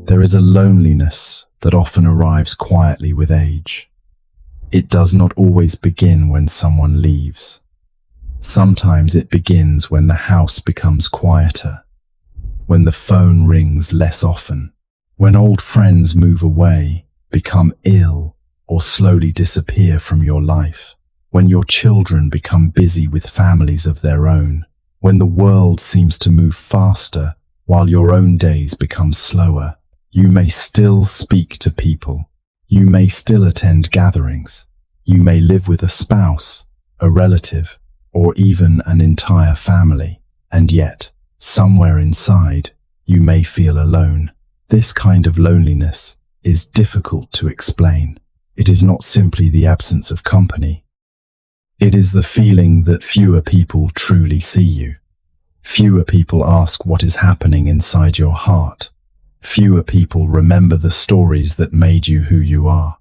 There is a loneliness that often arrives quietly with age. It does not always begin when someone leaves. Sometimes it begins when the house becomes quieter, when the phone rings less often, when old friends move away, become ill, or slowly disappear from your life, when your children become busy with families of their own, when the world seems to move faster while your own days become slower. You may still speak to people. You may still attend gatherings. You may live with a spouse, a relative, or even an entire family. And yet, somewhere inside, you may feel alone. This kind of loneliness is difficult to explain. It is not simply the absence of company. It is the feeling that fewer people truly see you. Fewer people ask what is happening inside your heart. Fewer people remember the stories that made you who you are.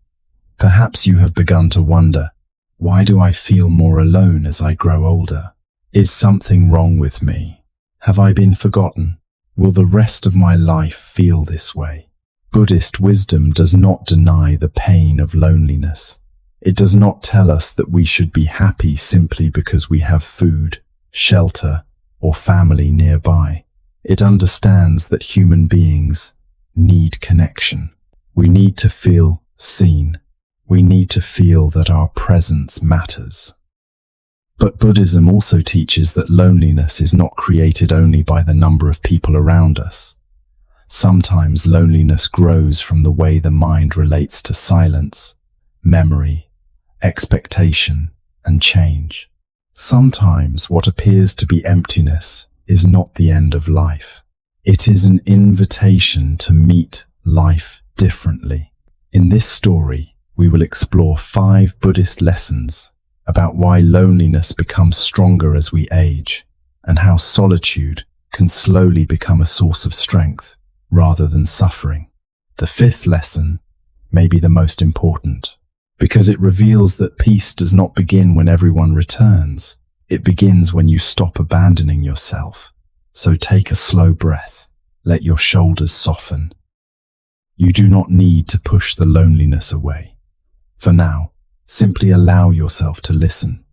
Perhaps you have begun to wonder, why do I feel more alone as I grow older? Is something wrong with me? Have I been forgotten? Will the rest of my life feel this way? Buddhist wisdom does not deny the pain of loneliness. It does not tell us that we should be happy simply because we have food, shelter, or family nearby. It understands that human beings need connection. We need to feel seen. We need to feel that our presence matters. But Buddhism also teaches that loneliness is not created only by the number of people around us. Sometimes loneliness grows from the way the mind relates to silence, memory, expectation, and change. Sometimes what appears to be emptiness is not the end of life. It is an invitation to meet life differently. In this story, we will explore 5 Buddhist lessons about why loneliness becomes stronger as we age, and how solitude can slowly become a source of strength rather than suffering. The 5th lesson may be the most important, because it reveals that peace does not begin when everyone returns. It begins when you stop abandoning yourself. So take a slow breath. Let your shoulders soften. You do not need to push the loneliness away. For now, simply allow yourself to listen.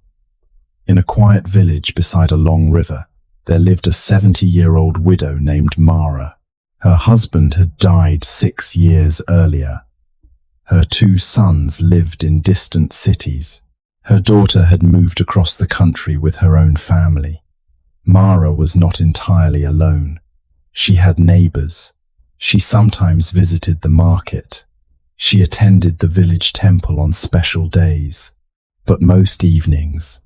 In a quiet village beside a long river, there lived a 70-year-old widow named Mara. Her husband had died 6 years earlier. Her 2 sons lived in distant cities. Her daughter had moved across the country with her own family. Mara was not entirely alone. She had neighbors. She sometimes visited the market. She attended the village temple on special days. But most evenings,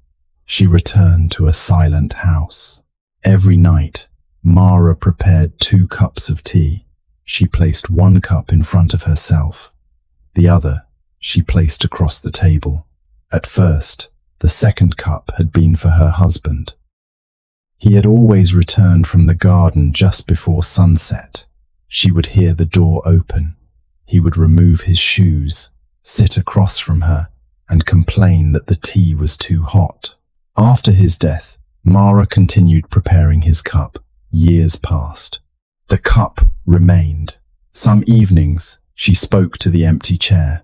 she returned to a silent house. Every night, Mara prepared 2 cups of tea. She placed 1 cup in front of herself. The other she placed across the table. At first, the 2nd cup had been for her husband. He had always returned from the garden just before sunset. She would hear the door open. He would remove his shoes, sit across from her, and complain that the tea was too hot. After his death, Mara continued preparing his cup. Years passed. The cup remained. Some evenings, she spoke to the empty chair.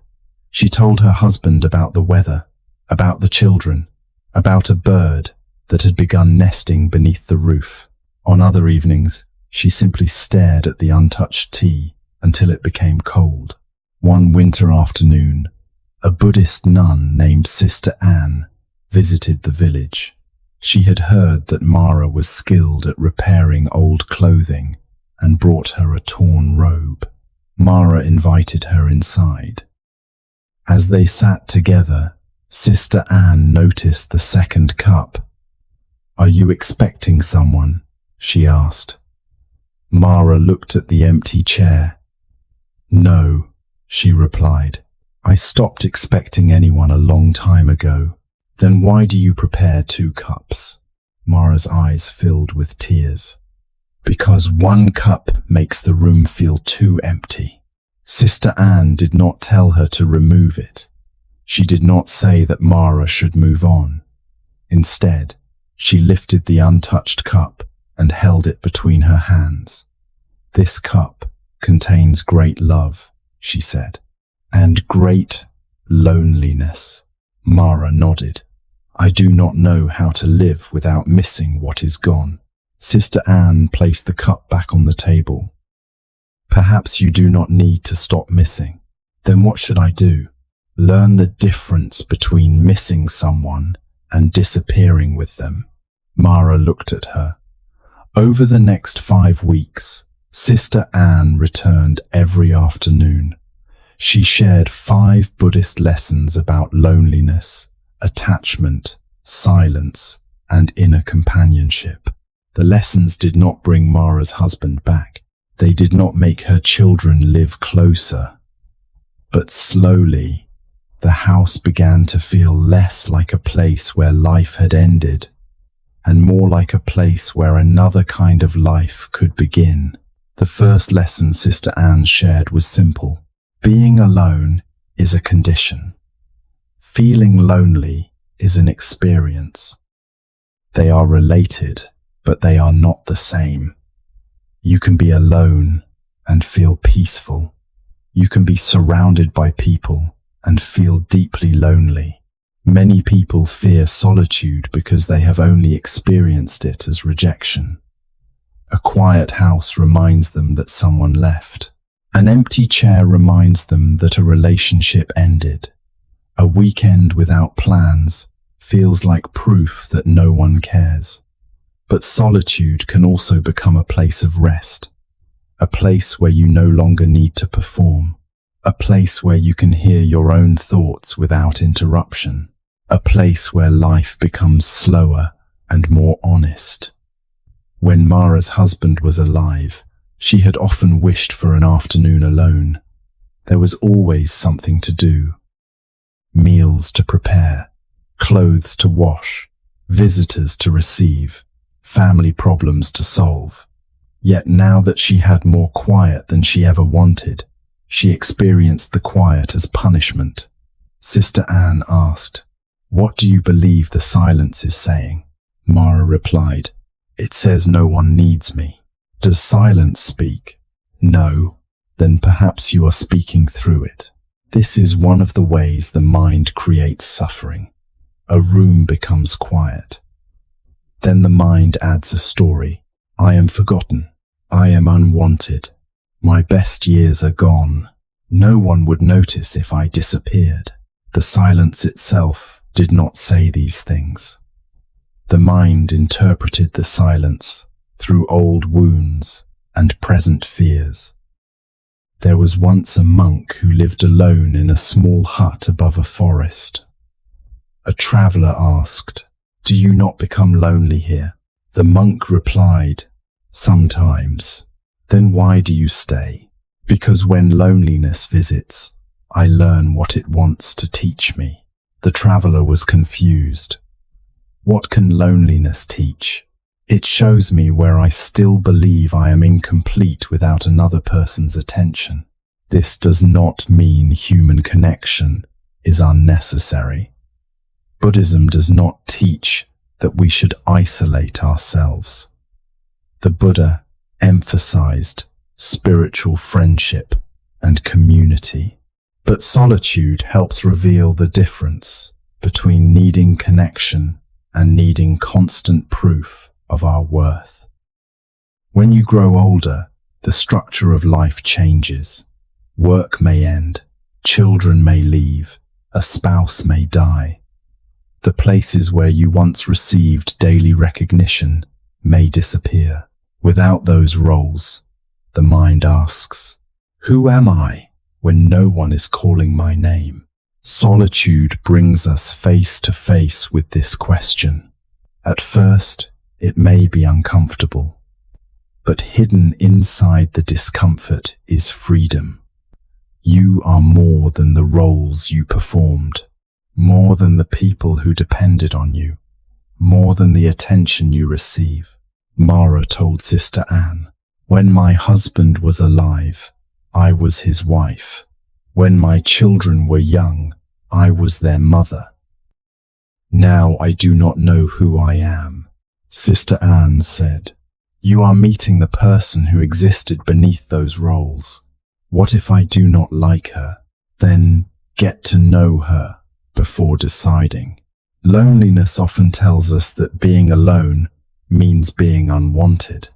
She told her husband about the weather, about the children, about a bird that had begun nesting beneath the roof. On other evenings, she simply stared at the untouched tea until it became cold. One winter afternoon, a Buddhist nun named Sister Anne visited the village. She had heard that Mara was skilled at repairing old clothing and brought her a torn robe. Mara invited her inside. As they sat together, Sister Anne noticed the 2nd cup. "Are you expecting someone?" she asked. Mara looked at the empty chair. "No," she replied. "I stopped expecting anyone a long time ago." "Then why do you prepare 2 cups?" Mara's eyes filled with tears. "Because 1 cup makes the room feel too empty." Sister Anne did not tell her to remove it. She did not say that Mara should move on. Instead, she lifted the untouched cup and held it between her hands. "This cup contains great love, she said, and great loneliness. Mara nodded. I do not know how to live without missing what is gone. Sister Anne placed the cup back on the table. Perhaps you do not need to stop missing. Then what should I do? Learn the difference between missing someone and disappearing with them. Mara looked at her. Over the next 5 weeks, Sister Anne returned every afternoon. She shared 5 Buddhist lessons about loneliness, attachment, silence, and inner companionship. The lessons did not bring Mara's husband back. They did not make her children live closer. But slowly, the house began to feel less like a place where life had ended, and more like a place where another kind of life could begin. The first lesson Sister Anne shared was simple. Being alone is a condition. Feeling lonely is an experience. They are related, but they are not the same. You can be alone and feel peaceful. You can be surrounded by people and feel deeply lonely. Many people fear solitude because they have only experienced it as rejection. A quiet house reminds them that someone left. An empty chair reminds them that a relationship ended. A weekend without plans feels like proof that no one cares. But solitude can also become a place of rest, a place where you no longer need to perform, a place where you can hear your own thoughts without interruption, a place where life becomes slower and more honest. When Mara's husband was alive, she had often wished for an afternoon alone. There was always something to do. Meals to prepare, clothes to wash, visitors to receive, family problems to solve. Yet now that she had more quiet than she ever wanted, she experienced the quiet as punishment. Sister Anne asked, "What do you believe the silence is saying?" Mara replied, "It says no one needs me." Does silence speak? No. Then perhaps you are speaking through it. This is one of the ways the mind creates suffering. A room becomes quiet. Then the mind adds a story. I am forgotten. I am unwanted. My best years are gone. No one would notice if I disappeared. The silence itself did not say these things. The mind interpreted the silence through old wounds and present fears. There was once a monk who lived alone in a small hut above a forest. A traveler asked, "Do you not become lonely here?" The monk replied, "Sometimes." "Then why do you stay?" "Because when loneliness visits, I learn what it wants to teach me." The traveler was confused. What can loneliness teach? It shows me where I still believe I am incomplete without another person's attention. This does not mean human connection is unnecessary. Buddhism does not teach that we should isolate ourselves. The Buddha emphasized spiritual friendship and community. But solitude helps reveal the difference between needing connection and needing constant proof of our worth. When you grow older, the structure of life changes. Work may end, children may leave, a spouse may die. The places where you once received daily recognition may disappear. Without those roles, the mind asks, "Who am I?" when no one is calling my name. Solitude brings us face to face with this question. At first, it may be uncomfortable, but hidden inside the discomfort is freedom. You are more than the roles you performed, more than the people who depended on you, more than the attention you receive. Mara told Sister Anne, "When my husband was alive, I was his wife. When my children were young, I was their mother. Now I do not know who I am." Sister Anne said, You are meeting the person who existed beneath those roles. What if I do not like her? Then get to know her before deciding. Loneliness often tells us that being alone means being unwanted.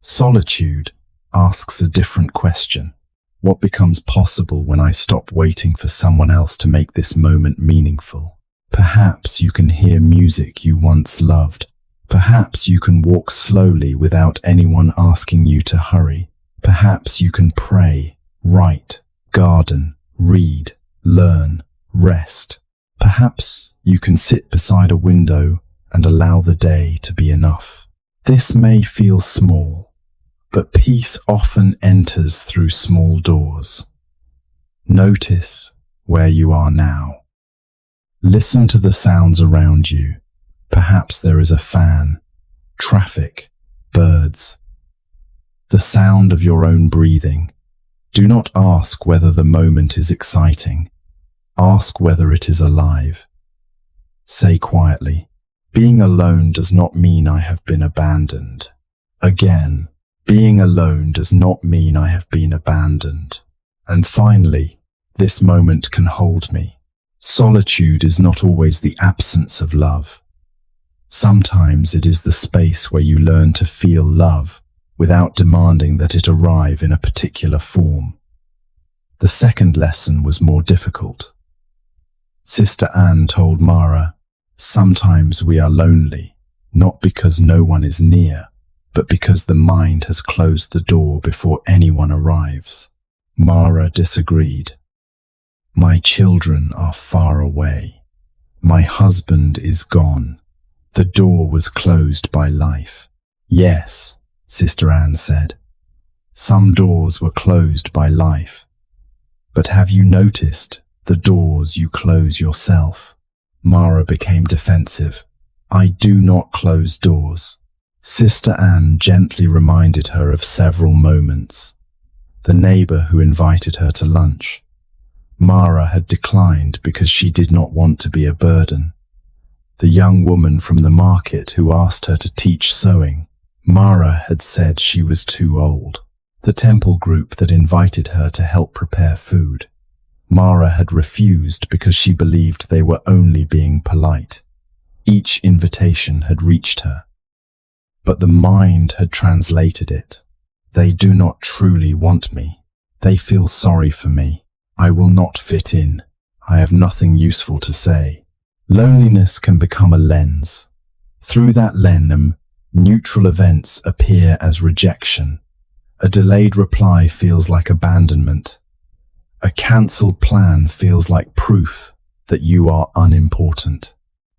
Solitude asks a different question. What becomes possible when I stop waiting for someone else to make this moment meaningful? Perhaps you can hear music you once loved. Perhaps you can walk slowly without anyone asking you to hurry. Perhaps you can pray, write, garden, read, learn, rest. Perhaps you can sit beside a window and allow the day to be enough. This may feel small, but peace often enters through small doors. Notice where you are now. Listen to the sounds around you. Perhaps there is a fan, traffic, birds. The sound of your own breathing. Do not ask whether the moment is exciting. Ask whether it is alive. Say quietly, being alone does not mean I have been abandoned. Again, being alone does not mean I have been abandoned. And finally, this moment can hold me. Solitude is not always the absence of love. Sometimes it is the space where you learn to feel love without demanding that it arrive in a particular form. The second lesson was more difficult. Sister Anne told Mara, sometimes we are lonely, not because no one is near, but because the mind has closed the door before anyone arrives. Mara disagreed. My children are far away. My husband is gone. The door was closed by life. Yes, Sister Anne said. Some doors were closed by life. But have you noticed the doors you close yourself? Mara became defensive. I do not close doors. Sister Anne gently reminded her of several moments. The neighbor who invited her to lunch. Mara had declined because she did not want to be a burden. The young woman from the market who asked her to teach sewing. Mara had said she was too old. The temple group that invited her to help prepare food. Mara had refused because she believed they were only being polite. Each invitation had reached her. But the mind had translated it. They do not truly want me. They feel sorry for me. I will not fit in. I have nothing useful to say. Loneliness can become a lens. Through that lens, neutral events appear as rejection. A delayed reply feels like abandonment. A cancelled plan feels like proof that you are unimportant.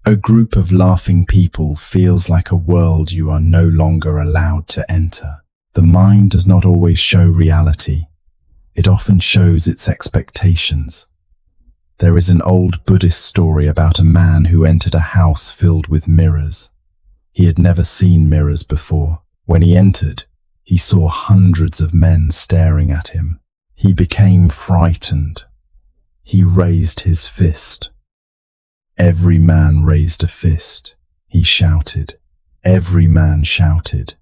A group of laughing people feels like a world you are no longer allowed to enter. The mind does not always show reality. It often shows its expectations. There is an old Buddhist story about a man who entered a house filled with mirrors. He had never seen mirrors before. When he entered, he saw hundreds of men staring at him. He became frightened. He raised his fist. Every man raised a fist. He shouted. Every man shouted.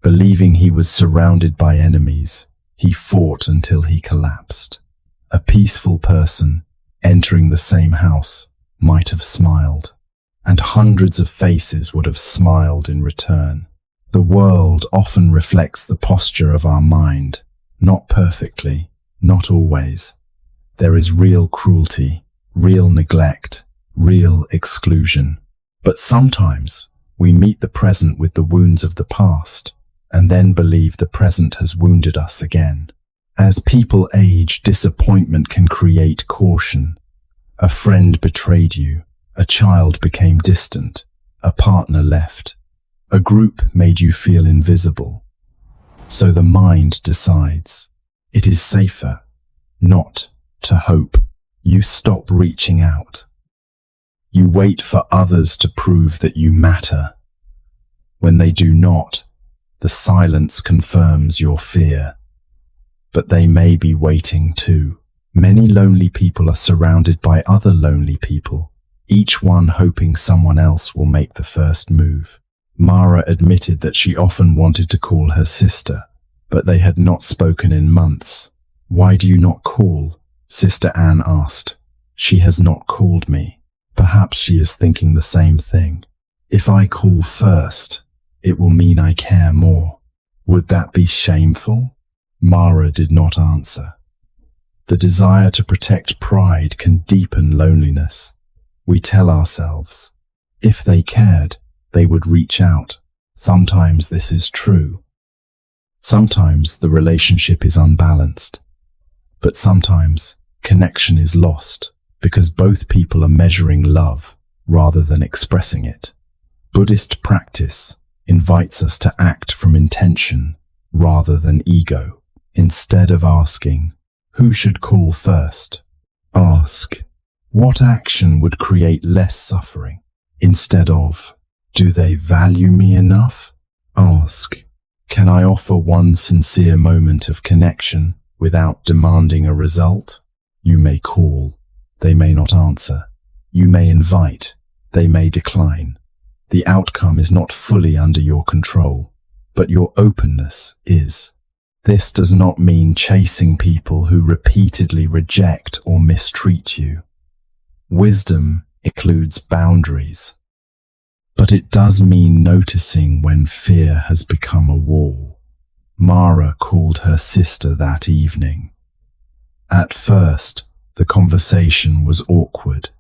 Believing he was surrounded by enemies, he fought until he collapsed. A peaceful person entering the same house might have smiled, and hundreds of faces would have smiled in return. The world often reflects the posture of our mind, not perfectly, not always. There is real cruelty, real neglect, real exclusion. But sometimes we meet the present with the wounds of the past, and then believe the present has wounded us again. As people age, disappointment can create caution. A friend betrayed you, a child became distant, a partner left, a group made you feel invisible. So the mind decides. It is safer not to hope. You stop reaching out. You wait for others to prove that you matter. When they do not, the silence confirms your fear. But they may be waiting too. Many lonely people are surrounded by other lonely people, each one hoping someone else will make the first move. Mara admitted that she often wanted to call her sister, but they had not spoken in months. "Why do you not call?" Sister Anne asked. "She has not called me. Perhaps she is thinking the same thing. If I call first, it will mean I care more. Would that be shameful?" Mara did not answer. The desire to protect pride can deepen loneliness. We tell ourselves, if they cared, they would reach out. Sometimes this is true. Sometimes the relationship is unbalanced. But sometimes connection is lost because both people are measuring love rather than expressing it. Buddhist practice invites us to act from intention rather than ego. Instead of asking, "Who should call first?" ask, "What action would create less suffering?" Instead of, "Do they value me enough?" ask, "Can I offer one sincere moment of connection without demanding a result?" You may call, they may not answer. You may invite, they may decline. The outcome is not fully under your control, but your openness is. This does not mean chasing people who repeatedly reject or mistreat you. Wisdom includes boundaries. But it does mean noticing when fear has become a wall. Mara called her sister that evening. At first, the conversation was awkward.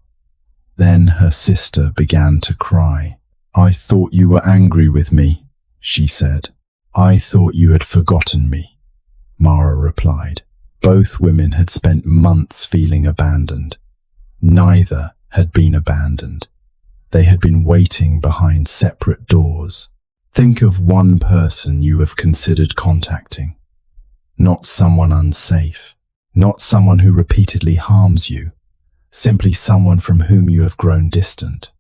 Then her sister began to cry. "I thought you were angry with me," she said. "I thought you had forgotten me," Mara replied. Both women had spent months feeling abandoned. Neither had been abandoned. They had been waiting behind separate doors. Think of one person you have considered contacting. Not someone unsafe. Not someone who repeatedly harms you. Simply someone from whom you have grown distant.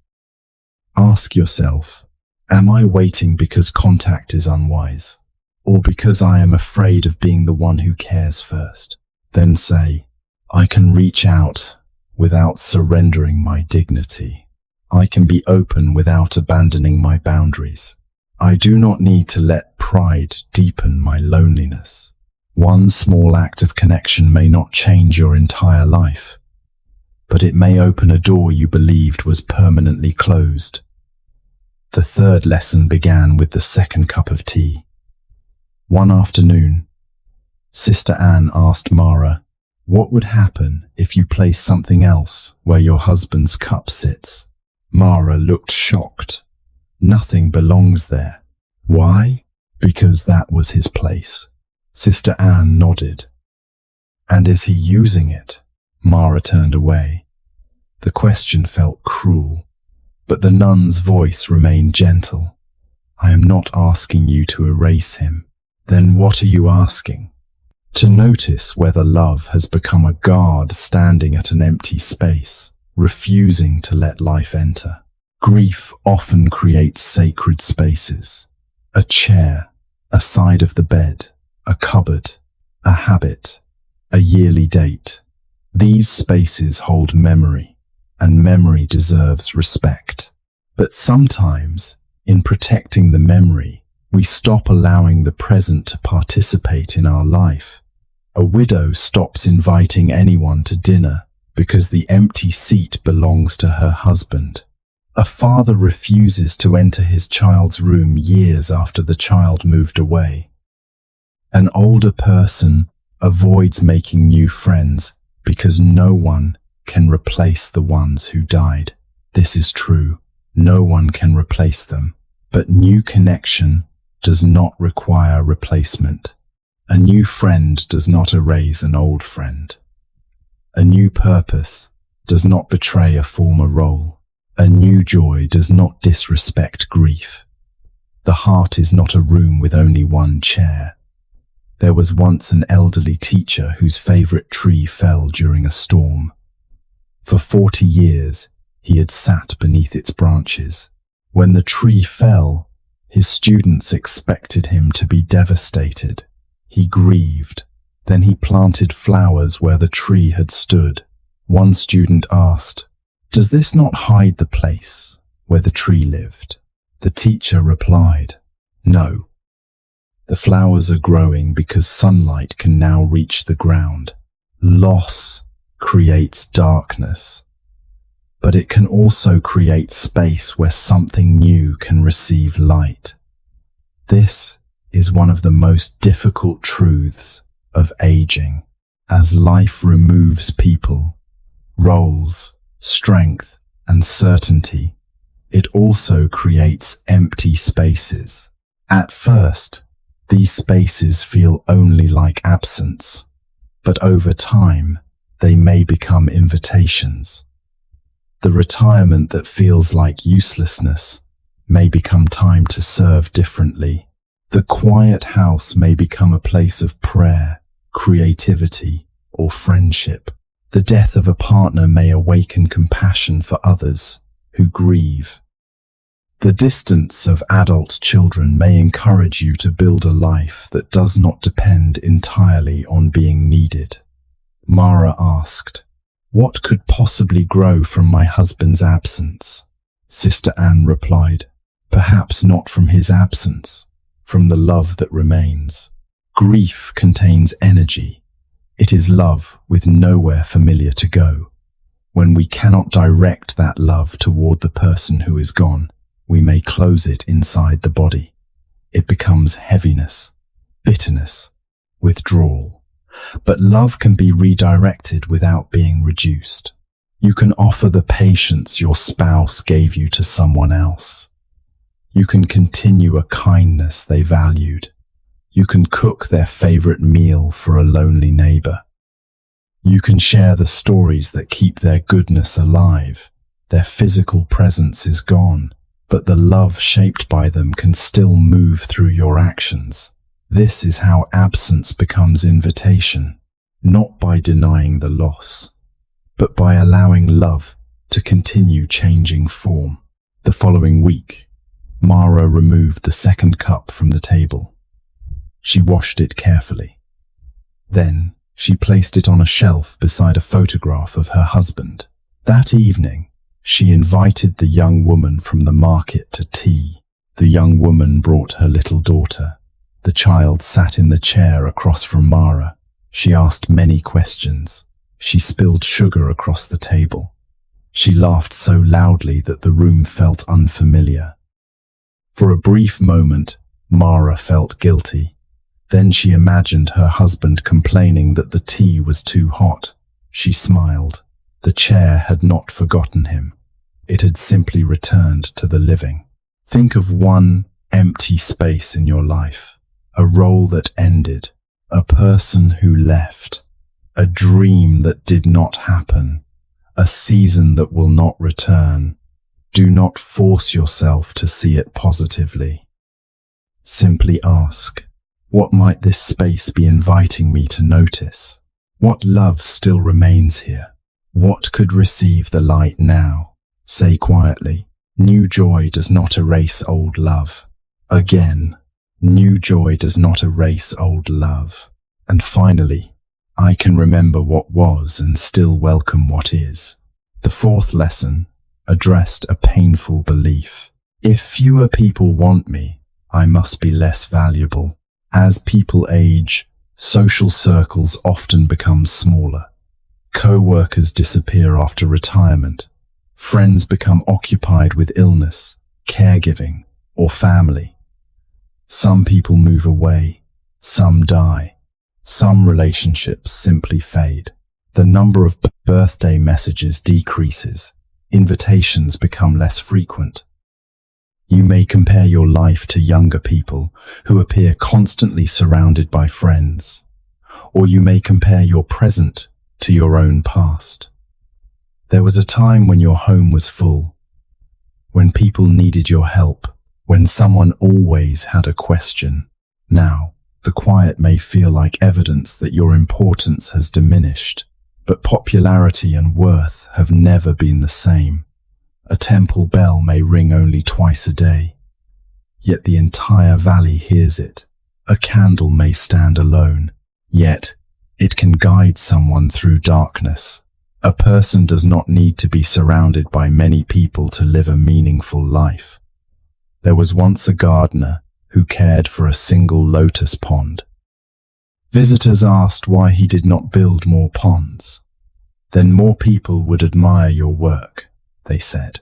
Ask yourself, am I waiting because contact is unwise? Or because I am afraid of being the one who cares first? Then say, I can reach out without surrendering my dignity. I can be open without abandoning my boundaries. I do not need to let pride deepen my loneliness. One small act of connection may not change your entire life, but it may open a door you believed was permanently closed. The third lesson began with the second cup of tea. One afternoon, Sister Anne asked Mara, "What would happen if you placed something else where your husband's cup sits?" Mara looked shocked. "Nothing belongs there." "Why?" "Because that was his place." Sister Anne nodded. "And is he using it?" Mara turned away. The question felt cruel, but the nun's voice remained gentle. "I am not asking you to erase him." "Then what are you asking?" "To notice whether love has become a guard standing at an empty space, refusing to let life enter." Grief often creates sacred spaces. A chair, a side of the bed, a cupboard, a habit, a yearly date. These spaces hold memory, and memory deserves respect. But sometimes, in protecting the memory, we stop allowing the present to participate in our life. A widow stops inviting anyone to dinner because the empty seat belongs to her husband. A father refuses to enter his child's room years after the child moved away. An older person avoids making new friends because no one can replace the ones who died. This is true. No one can replace them. But new connection does not require replacement. A new friend does not erase an old friend. A new purpose does not betray a former role. A new joy does not disrespect grief. The heart is not a room with only one chair. There was once an elderly teacher whose favorite tree fell during a storm. For 40 years, he had sat beneath its branches. When the tree fell, his students expected him to be devastated. He grieved. Then he planted flowers where the tree had stood. One student asked, "Does this not hide the place where the tree lived?" The teacher replied, "No. The flowers are growing because sunlight can now reach the ground. Loss creates darkness, but it can also create space where something new can receive light." This is one of the most difficult truths of aging. As life removes people, roles, strength, and certainty, it also creates empty spaces. At first, these spaces feel only like absence, but over time, they may become invitations. The retirement that feels like uselessness may become time to serve differently. The quiet house may become a place of prayer, creativity, or friendship. The death of a partner may awaken compassion for others who grieve. The distance of adult children may encourage you to build a life that does not depend entirely on being needed. Mara asked, "What could possibly grow from my husband's absence?" Sister Anne replied, "Perhaps not from his absence, from the love that remains." Grief contains energy. It is love with nowhere familiar to go. When we cannot direct that love toward the person who is gone, we may close it inside the body. It becomes heaviness, bitterness, withdrawal. But love can be redirected without being reduced. You can offer the patience your spouse gave you to someone else. You can continue a kindness they valued. You can cook their favorite meal for a lonely neighbor. You can share the stories that keep their goodness alive. Their physical presence is gone, but the love shaped by them can still move through your actions. This is how absence becomes invitation, not by denying the loss, but by allowing love to continue changing form. The following week, Mara removed the second cup from the table. She washed it carefully. Then she placed it on a shelf beside a photograph of her husband. That evening, she invited the young woman from the market to tea. The young woman brought her little daughter. The child sat in the chair across from Mara. She asked many questions. She spilled sugar across the table. She laughed so loudly that the room felt unfamiliar. For a brief moment, Mara felt guilty. Then she imagined her husband complaining that the tea was too hot. She smiled. The chair had not forgotten him. It had simply returned to the living. Think of one empty space in your life, a role that ended, a person who left, a dream that did not happen, a season that will not return. Do not force yourself to see it positively. Simply ask, what might this space be inviting me to notice? What love still remains here? What could receive the light now? Say quietly, new joy does not erase old love. Again, new joy does not erase old love. And finally, I can remember what was and still welcome what is. The fourth lesson addressed a painful belief. If fewer people want me, I must be less valuable. As people age, social circles often become smaller. Co-workers disappear after retirement. Friends become occupied with illness, caregiving, or family. Some people move away, some die. Some relationships simply fade. The number of birthday messages decreases. Invitations become less frequent. You may compare your life to younger people who appear constantly surrounded by friends, or you may compare your present to your own past. There was a time when your home was full, when people needed your help, when someone always had a question. Now, the quiet may feel like evidence that your importance has diminished, but popularity and worth have never been the same. A temple bell may ring only twice a day, yet the entire valley hears it. A candle may stand alone, yet it can guide someone through darkness. A person does not need to be surrounded by many people to live a meaningful life. There was once a gardener who cared for a single lotus pond. Visitors asked why he did not build more ponds. Then more people would admire your work, they said.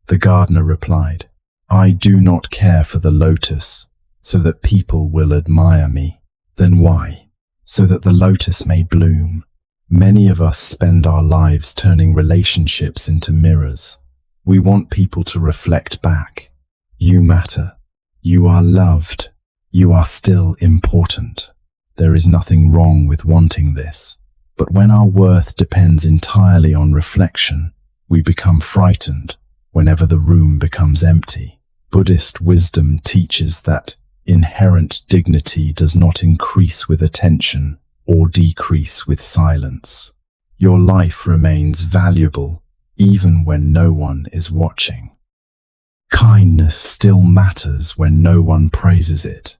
The gardener replied, I do not care for the lotus so that people will admire me. Then why? So that the lotus may bloom. Many of us spend our lives turning relationships into mirrors. We want people to reflect back. You matter. You are loved. You are still important. There is nothing wrong with wanting this. But when our worth depends entirely on reflection, we become frightened whenever the room becomes empty. Buddhist wisdom teaches that inherent dignity does not increase with attention or decrease with silence. Your life remains valuable even when no one is watching. Kindness still matters when no one praises it.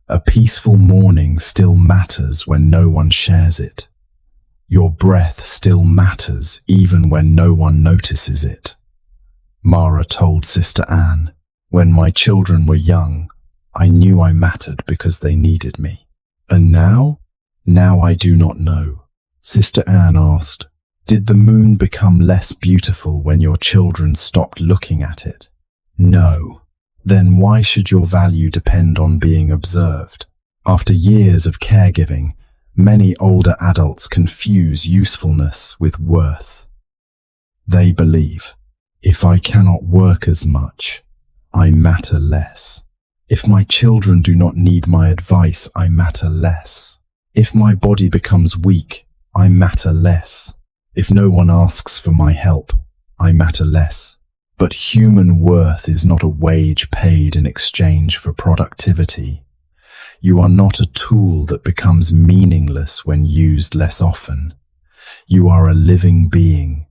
A peaceful morning still matters when no one shares it. Your breath still matters even when no one notices it. Mara told Sister Anne, when my children were young, I knew I mattered because they needed me. And now? Now I do not know. Sister Anne asked, did the moon become less beautiful when your children stopped looking at it? No. Then why should your value depend on being observed? After years of caregiving, many older adults confuse usefulness with worth. They believe, if I cannot work as much, I matter less. If my children do not need my advice, I matter less. If my body becomes weak, I matter less. If no one asks for my help, I matter less. But human worth is not a wage paid in exchange for productivity. You are not a tool that becomes meaningless when used less often. You are a living being.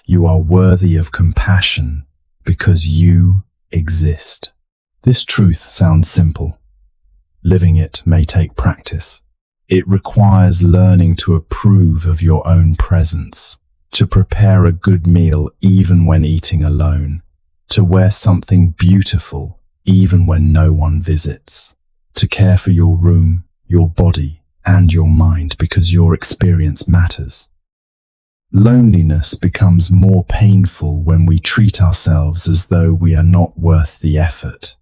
You are worthy of compassion because you exist. This truth sounds simple. Living it may take practice. It requires learning to approve of your own presence, to prepare a good meal even when eating alone, to wear something beautiful even when no one visits, to care for your room, your body, and your mind because your experience matters. Loneliness becomes more painful when we treat ourselves as though we are not worth the effort.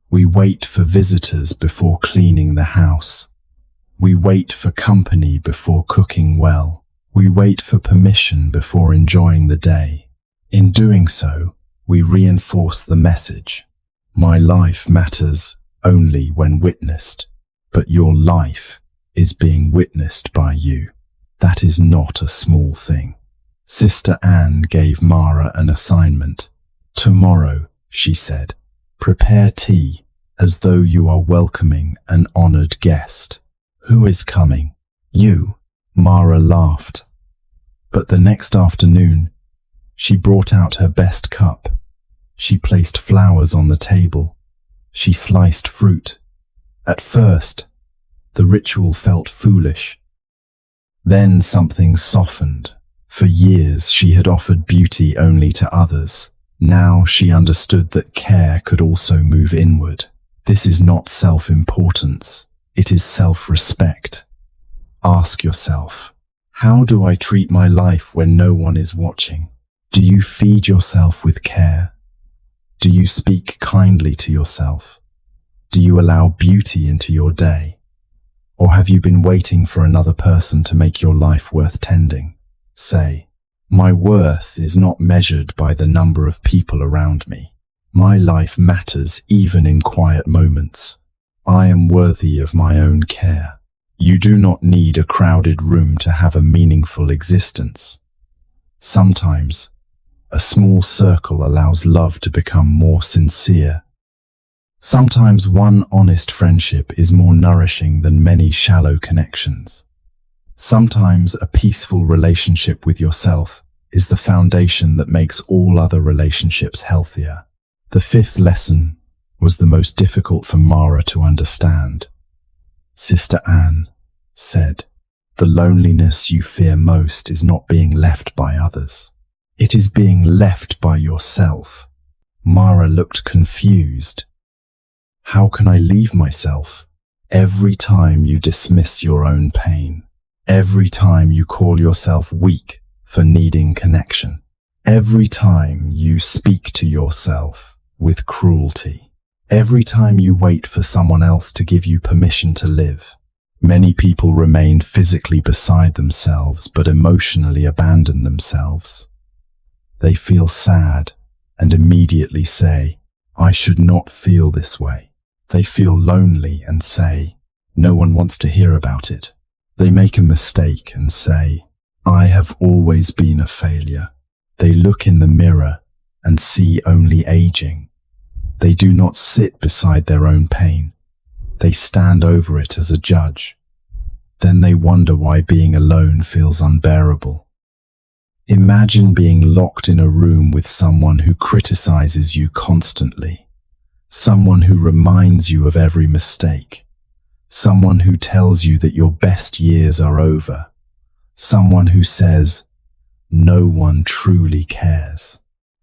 We wait for visitors before cleaning the house. We wait for company before cooking well. We wait for permission before enjoying the day. In doing so, we reinforce the message. My life matters only when witnessed, but your life is being witnessed by you. That is not a small thing. Sister Anne gave Mara an assignment. Tomorrow, she said, prepare tea as though you are welcoming an honored guest. Who is coming? You. Mara laughed. But the next afternoon, she brought out her best cup. She placed flowers on the table. She sliced fruit. At first, the ritual felt foolish. Then something softened. For years, she had offered beauty only to others. Now she understood that care could also move inward. This is not self-importance. It is self-respect. Ask yourself, how do I treat my life when no one is watching? Do you feed yourself with care? Do you speak kindly to yourself? Do you allow beauty into your day? Or have you been waiting for another person to make your life worth tending? Say, my worth is not measured by the number of people around me. My life matters even in quiet moments. I am worthy of my own care. You do not need a crowded room to have a meaningful existence. Sometimes, a small circle allows love to become more sincere. Sometimes one honest friendship is more nourishing than many shallow connections. Sometimes a peaceful relationship with yourself is the foundation that makes all other relationships healthier. The fifth lesson was the most difficult for Mara to understand. Sister Anne said, the loneliness you fear most is not being left by others. It is being left by yourself. Mara looked confused. How can I leave myself? Every time you dismiss your own pain, every time you call yourself weak for needing connection, every time you speak to yourself with cruelty, every time you wait for someone else to give you permission to live. Many people remain physically beside themselves but emotionally abandon themselves. They feel sad and immediately say, I should not feel this way. They feel lonely and say, no one wants to hear about it. They make a mistake and say, I have always been a failure. They look in the mirror and see only aging. They do not sit beside their own pain. They stand over it as a judge. Then they wonder why being alone feels unbearable. Imagine being locked in a room with someone who criticizes you constantly, someone who reminds you of every mistake, someone who tells you that your best years are over, someone who says, no one truly cares.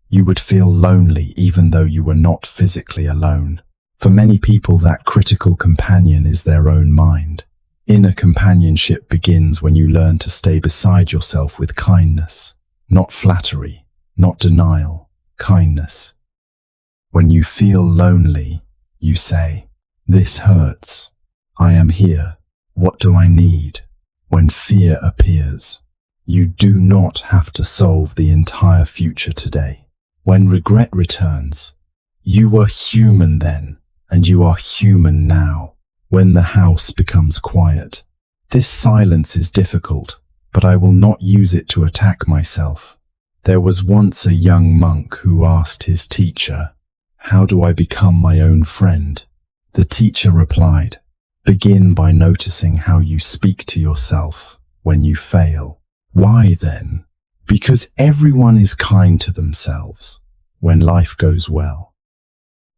You would feel lonely even though you were not physically alone. For many people, that critical companion is their own mind. Inner companionship begins when you learn to stay beside yourself with kindness, not flattery, not denial, kindness. When you feel lonely, you say, this hurts. I am here. What do I need? When fear appears, you do not have to solve the entire future today. When regret returns, you were human then, and you are human now. When the house becomes quiet, this silence is difficult, but I will not use it to attack myself. There was once a young monk who asked his teacher, how do I become my own friend? The teacher replied, begin by noticing how you speak to yourself when you fail. Why then? Because everyone is kind to themselves when life goes well.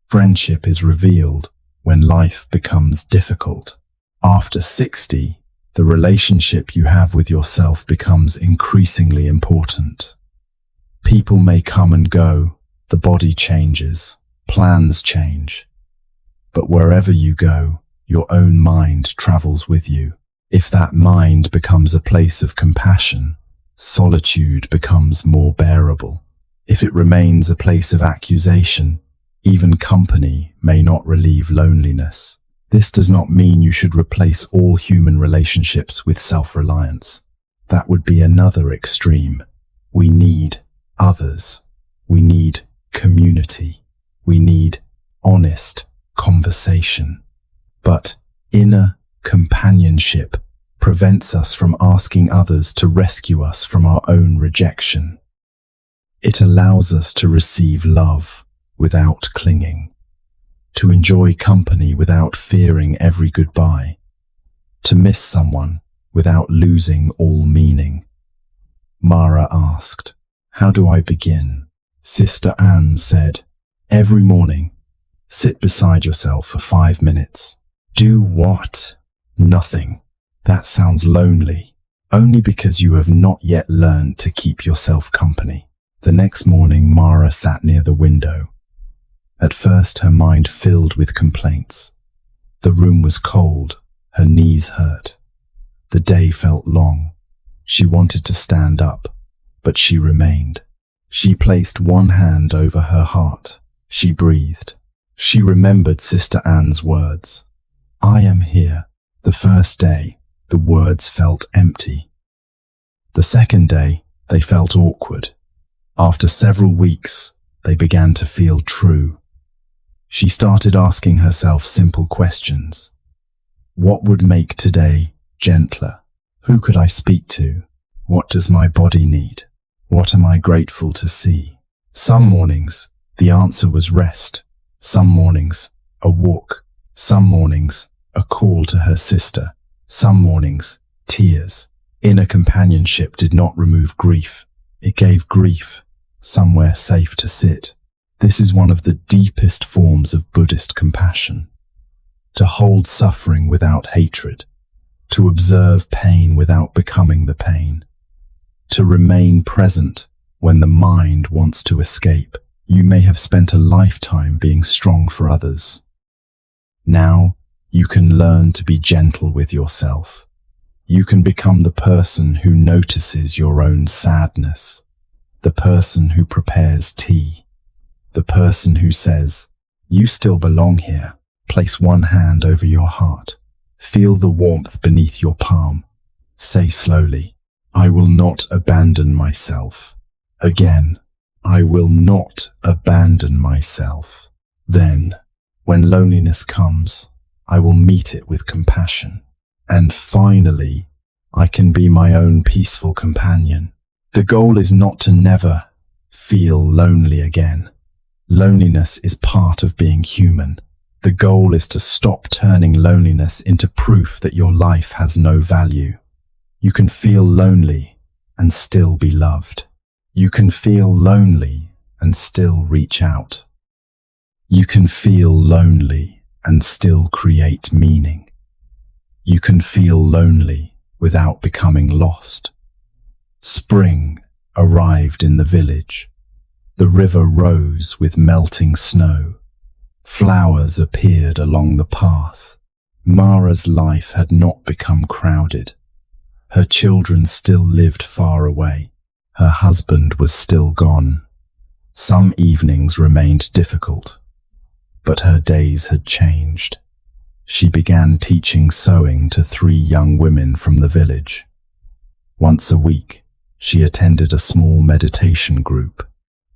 Friendship is revealed when life becomes difficult. After 60, the relationship you have with yourself becomes increasingly important. People may come and go, the body changes, plans change. But wherever you go, your own mind travels with you. If that mind becomes a place of compassion, solitude becomes more bearable. If it remains a place of accusation, even company may not relieve loneliness. This does not mean you should replace all human relationships with self-reliance. That would be another extreme. We need others. We need community. We need honest conversation. But inner companionship prevents us from asking others to rescue us from our own rejection. It allows us to receive love without clinging, to enjoy company without fearing every goodbye, to miss someone without losing all meaning. Mara asked, how do I begin? Sister Anne said, every morning, sit beside yourself for 5 minutes. Do what? Nothing. That sounds lonely, only because you have not yet learned to keep yourself company. The next morning, Mara sat near the window. At first, her mind filled with complaints. The room was cold, her knees hurt. The day felt long. She wanted to stand up, but she remained. She placed one hand over her heart. She breathed. She remembered Sister Anne's words. I am here. The first day, the words felt empty. The second day, they felt awkward. After several weeks, they began to feel true. She started asking herself simple questions. What would make today gentler? Who could I speak to? What does my body need? What am I grateful to see? Some mornings, the answer was rest. Some mornings, a walk. Some mornings, a call to her sister. Some mornings, tears. Inner companionship did not remove grief. It gave grief somewhere safe to sit. This is one of the deepest forms of Buddhist compassion. To hold suffering without hatred. To observe pain without becoming the pain. To remain present when the mind wants to escape. You may have spent a lifetime being strong for others. Now, you can learn to be gentle with yourself. You can become the person who notices your own sadness, the person who prepares tea, the person who says, "You still belong here." Place one hand over your heart. Feel the warmth beneath your palm. Say slowly, "I will not abandon myself." Again, "I will not abandon myself." Then, when loneliness comes, I will meet it with compassion. And finally, I can be my own peaceful companion. The goal is not to never feel lonely again. Loneliness is part of being human. The goal is to stop turning loneliness into proof that your life has no value. You can feel lonely and still be loved. You can feel lonely and still reach out. You can feel lonely and still create meaning. You can feel lonely without becoming lost. Spring arrived in the village. The river rose with melting snow. Flowers appeared along the path. Mara's life had not become crowded. Her children still lived far away. Her husband was still gone. Some evenings remained difficult, but her days had changed. She began teaching sewing to 3 young women from the village. Once a week, she attended a small meditation group.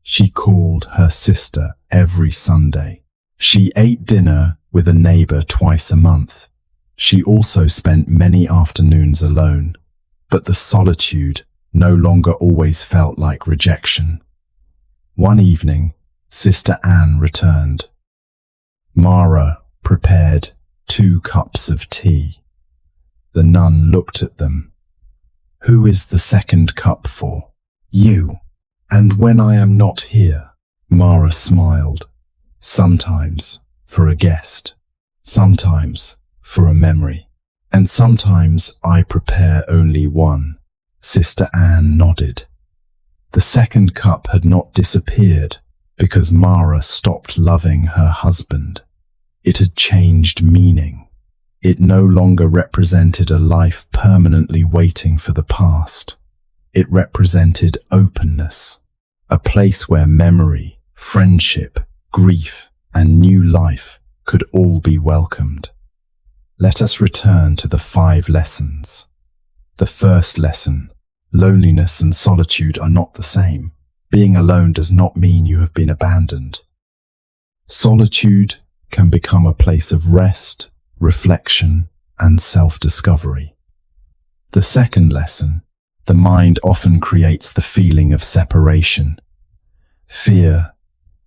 She called her sister every Sunday. She ate dinner with a neighbor twice a month. She also spent many afternoons alone, but the solitude no longer always felt like rejection. One evening, Sister Anne returned. Mara prepared 2 cups of tea. The nun looked at them. "Who is the second cup for?" "You. And when I am not here?" Mara smiled. "Sometimes for a guest, sometimes for a memory, and sometimes I prepare only one." Sister Anne nodded. The second cup had not disappeared because Mara stopped loving her husband. It had changed meaning. It no longer represented a life permanently waiting for the past. It represented openness, a place where memory, friendship, grief, and new life could all be welcomed. Let us return to the 5 lessons. The first lesson: loneliness and solitude are not the same. Being alone does not mean you have been abandoned. Solitude can become a place of rest, reflection, and self-discovery. The second lesson: the mind often creates the feeling of separation. Fear,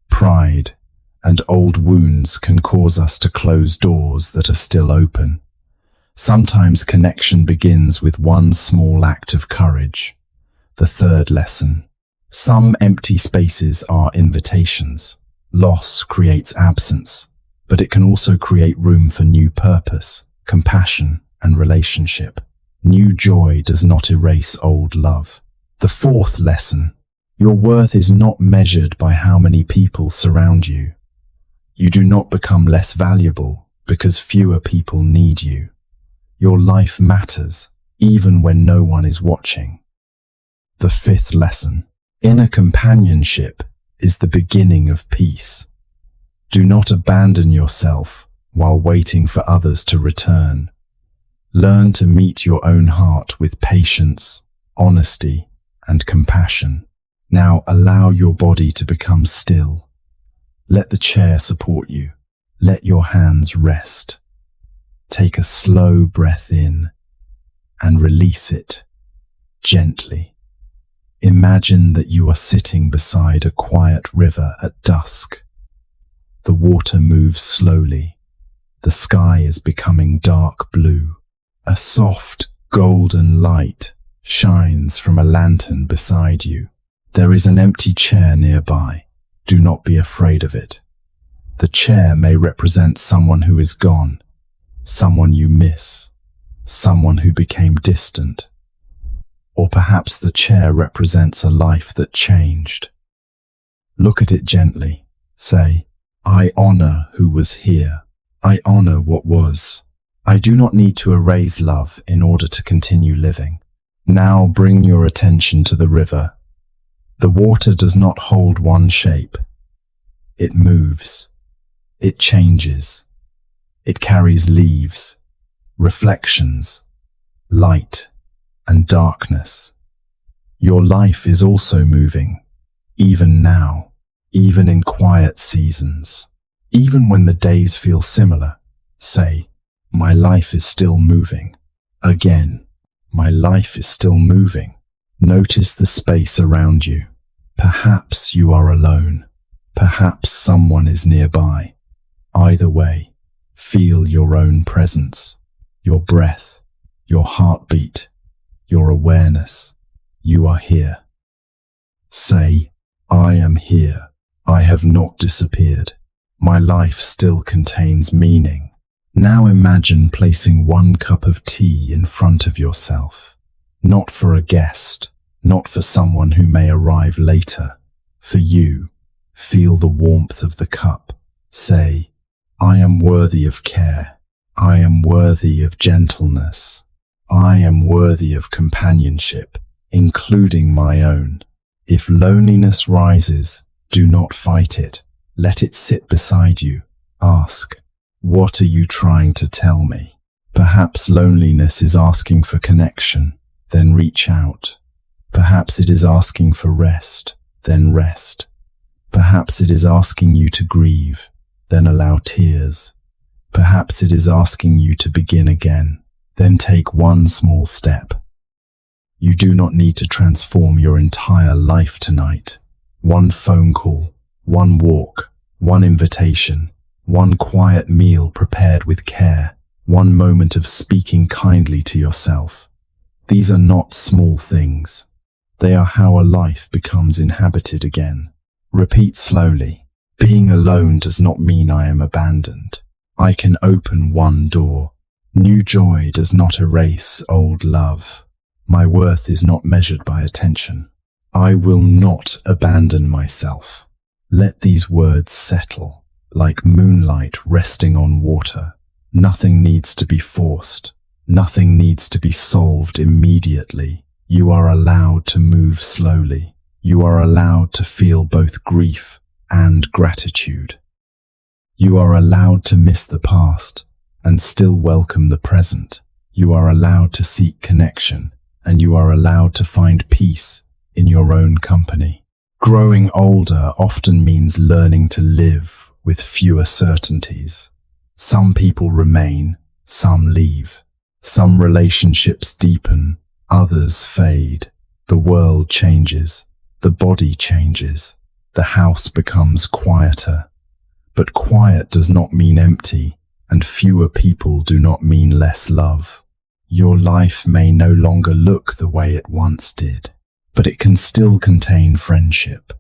pride, and old wounds can cause us to close doors that are still open. Sometimes connection begins with one small act of courage. The third lesson: some empty spaces are invitations. Loss creates absence, but it can also create room for new purpose, compassion, and relationship. New joy does not erase old love. The fourth lesson: your worth is not measured by how many people surround you. You do not become less valuable because fewer people need you. Your life matters, even when no one is watching. The fifth lesson: inner companionship is the beginning of peace. Do not abandon yourself while waiting for others to return. Learn to meet your own heart with patience, honesty, and compassion. Now allow your body to become still. Let the chair support you. Let your hands rest. Take a slow breath in and release it gently. Imagine that you are sitting beside a quiet river at dusk. The water moves slowly. The sky is becoming dark blue. A soft, golden light shines from a lantern beside you. There is an empty chair nearby. Do not be afraid of it. The chair may represent someone who is gone, someone you miss, someone who became distant. Or perhaps the chair represents a life that changed. Look at it gently. Say, I honor who was here. I honor what was. I do not need to erase love in order to continue living. Now bring your attention to the river. The water does not hold one shape. It moves. It changes. It carries leaves, reflections, light, and darkness. Your life is also moving, even now, even in quiet seasons. Even when the days feel similar, say, my life is still moving. Again, my life is still moving. Notice the space around you. Perhaps you are alone. Perhaps someone is nearby. Either way, feel your own presence, your breath, your heartbeat, your awareness. You are here. Say, I am here. I have not disappeared. My life still contains meaning. Now imagine placing 1 cup of tea in front of yourself. Not for a guest, not for someone who may arrive later. For you, feel the warmth of the cup. Say, I am worthy of care. I am worthy of gentleness. I am worthy of companionship, including my own. If loneliness rises, do not fight it. Let it sit beside you. Ask, what are you trying to tell me? Perhaps loneliness is asking for connection, then reach out. Perhaps it is asking for rest, then rest. Perhaps it is asking you to grieve, then allow tears. Perhaps it is asking you to begin again, then take 1 small step. You do not need to transform your entire life tonight. 1 phone call, 1 walk, 1 invitation, 1 quiet meal prepared with care, 1 moment of speaking kindly to yourself. These are not small things. They are how a life becomes inhabited again. Repeat slowly. Being alone does not mean I am abandoned. I can open 1 door. New joy does not erase old love. My worth is not measured by attention. I will not abandon myself. Let these words settle, like moonlight resting on water. Nothing needs to be forced. Nothing needs to be solved immediately. You are allowed to move slowly. You are allowed to feel both grief and gratitude. You are allowed to miss the past and still welcome the present. You are allowed to seek connection, and you are allowed to find peace in your own company. Growing older often means learning to live with fewer certainties. Some people remain, some leave. Some relationships deepen, others fade. The world changes, the body changes, the house becomes quieter. But quiet does not mean empty, and fewer people do not mean less love. Your life may no longer look the way it once did, but it can still contain friendship,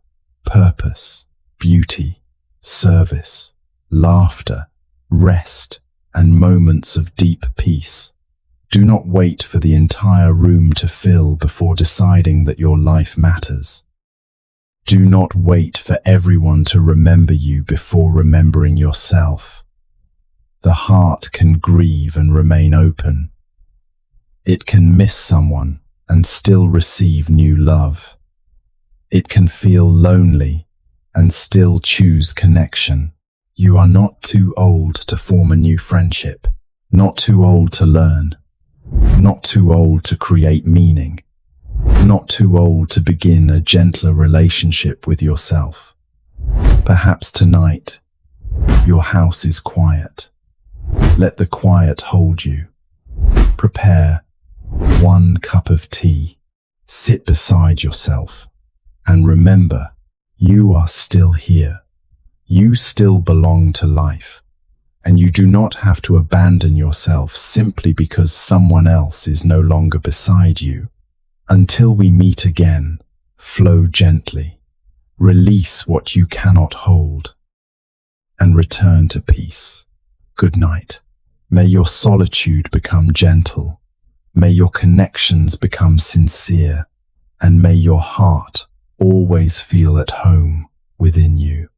purpose, beauty, service, laughter, rest, and moments of deep peace. Do not wait for the entire room to fill before deciding that your life matters. Do not wait for everyone to remember you before remembering yourself. The heart can grieve and remain open. It can miss someone and still receive new love. It can feel lonely and still choose connection. You are not too old to form a new friendship, not too old to learn, not too old to create meaning, not too old to begin a gentler relationship with yourself. Perhaps tonight, your house is quiet. Let the quiet hold you. Prepare 1 cup of tea. Sit beside yourself. And remember, you are still here. You still belong to life. And you do not have to abandon yourself simply because someone else is no longer beside you. Until we meet again, flow gently. Release what you cannot hold. And return to peace. Good night. May your solitude become gentle. May your connections become sincere. And may your heart always feel at home within you.